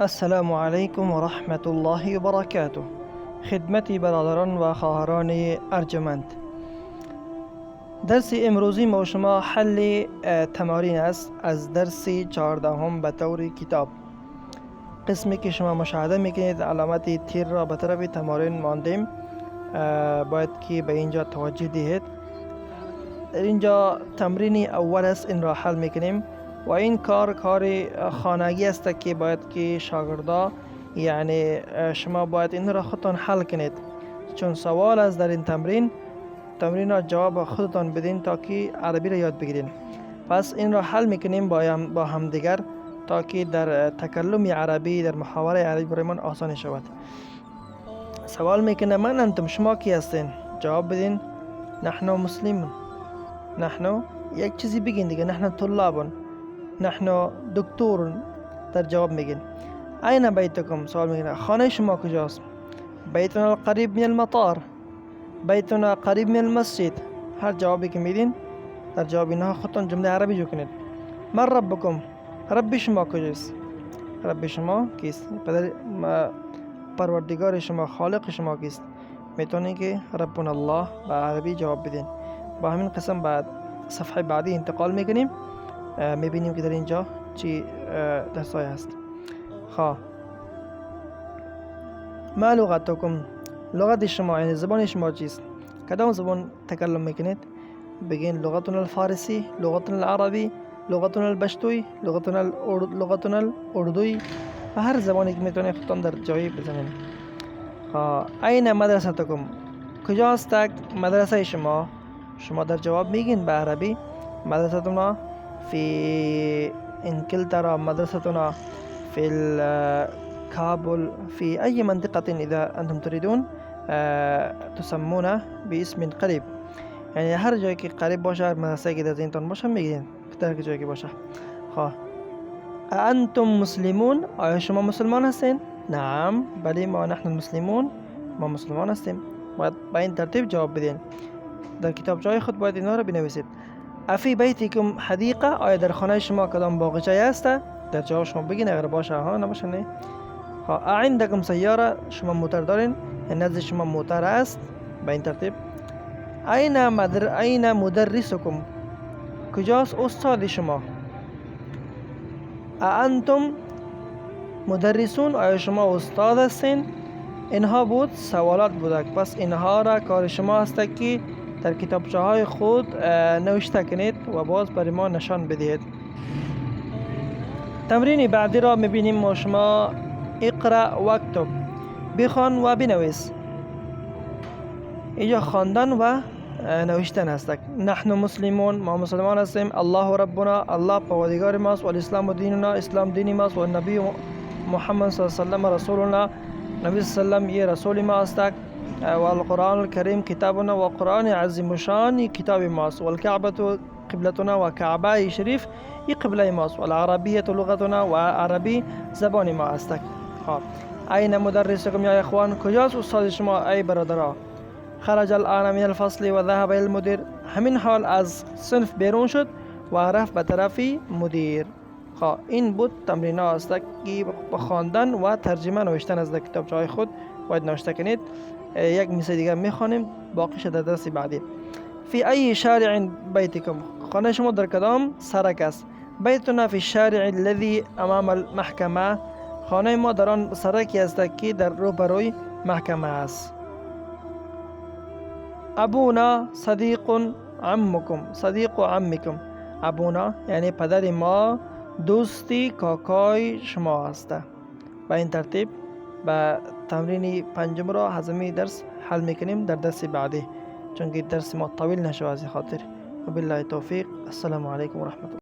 السلام علیکم و رحمت الله و برکاته. خدمت برادران و خواهران ارجمند، درس امروزی ما شما حل تمارین است از درس 14 به طور کتاب. قسمی که شما مشاهده میکنید علامت تیر را به طرف تمارین ماندیم، باید که به اینجا توجه دهید. در اینجا تمرین اول است، این را حل میکنیم و این کار خانگی است که باید که شاگردا یعنی شما باید این را خودتان حل کنید، چون سوال است در این تمرین را جواب خودتان بدین تا که عربی را یاد بگیرین. پس این را حل میکنیم با هم دیگر تا که در تکلم عربی در محاوره عربی برایمان آسان شود. سوال میکنه من انتم، شما کی هستین؟ جواب بدین نحن مسلمون. نحن یک چیزی بگین دیگه، نحن طلابون، نحن دکتورون. در جواب میگین این بیتکم. سوال میگن خانه شما کجاست؟ بیتنا قریب من المطار، بیتنا قریب من المسجد. هر جوابی که میدین در جواب اینها خودتان جمله عربی جو کنید. من ربکم، رب شما کجاست؟ رب شما کیست؟ پروردگار شما، خالق شما کیست؟ میتونین که ربنا الله به عربی جواب بدین. با همین قسم بعد صفحه بعدی انتقال میکنیم، میبینیم که در اینجا چی درسای هست. ما لغتکم، لغت شما یعنی زبان شما چیست؟ کدام زبان تکلم میکنید؟ بگین لغتنا الفارسی، لغتنا العربی، لغتنا البشتوی، لغتنا الاردوی و هر زبانی که میتونید خودتان در جایی بزنید. این مدرستکم، کجا است مدرسه شما؟ شما در جواب میگین به عربی مدرستنا في انجلترا، مدرستنا في كابل، في أي منطقة إذا أنتم تريدون تسمونه باسم قریب. یعنی هر جایی که قریب باشه، هر مدرسه که در ذهنتان باشه میگین در جایی که باشه. انتم مسلمون، آیا شما مسلمان هستین؟ نعم بله ما نحن مسلمون، ما مسلمان هستیم. باید با این ترتیب جواب بدین. در کتاب جای خود باید اینا رو بنویسید. افی بیتکم حدیقه، آیا در خانه شما کدام باغچه است؟ در جواب شما بگین اگر باشه ها، نباشه نه. عندکم سیاره، شما موتر دارین؟ نزد شما موتر است. با این ترتیب. این مدرسکم، کجاست استاد شما؟ انتم مدرسون، آیا شما استاد هستین؟ اینها بود سوالات بوده، پس اینها را کار شما است که در کتابچه های خود نوشته کنید و باز برای ما نشان بدهید. تمرین بعدی را میبینیم ما شما اقرا و اکتب، بخوان و بنویس. اینجا خواندن و نوشتن است. نحن مسلمون، ما مسلمان هستیم. الله ربنا، الله پروردگار ماست. و الاسلام دیننا، اسلام دینی ماست. و نبی محمد صلی الله علیه و سلم رسولنا، نبی صلی الله علیه و سلم یه رسول ما است. و القرآن الكریم کتابنا، و قرآن عظیم شان کتاب ماست. و الکعبه قبلتنا، و کعبه شریف ای قبله ماست. و العربیه لغتنا، و عربی زبان ما است. این مدرسکم یا اخوان، کجاست استاد شما ای برادرها؟ خرج الان من الفصل و ذهب الى المدیر، همین حال از صنف بیرون شد و رفت به طرف مدیر. این بود تمرین ها است که با خواندن و ترجمه نوشتن از کتابچه های خود باید نوشته کنید. یک مثال دیگه میخوانیم، باقیش در درس بعدی. فی ای شارع بیتکم، خانه شما در کدام سرک است؟ بیتنا فی الشارع الذي امام المحکمه، خانه ما در آن سرکی است که در روبروی محکمه است. ابونا صدیق عمکم، صدیق و عمکم. ابونا یعنی پدر ما دوستی کاکای شما است. با این ترتیب با تمرین پنجم را هضمی درس حل میکنیم در درس بعدی، چون که درس ما طویل نشود از خاطر. و بالله توفیق. السلام علیکم و رحمت الله.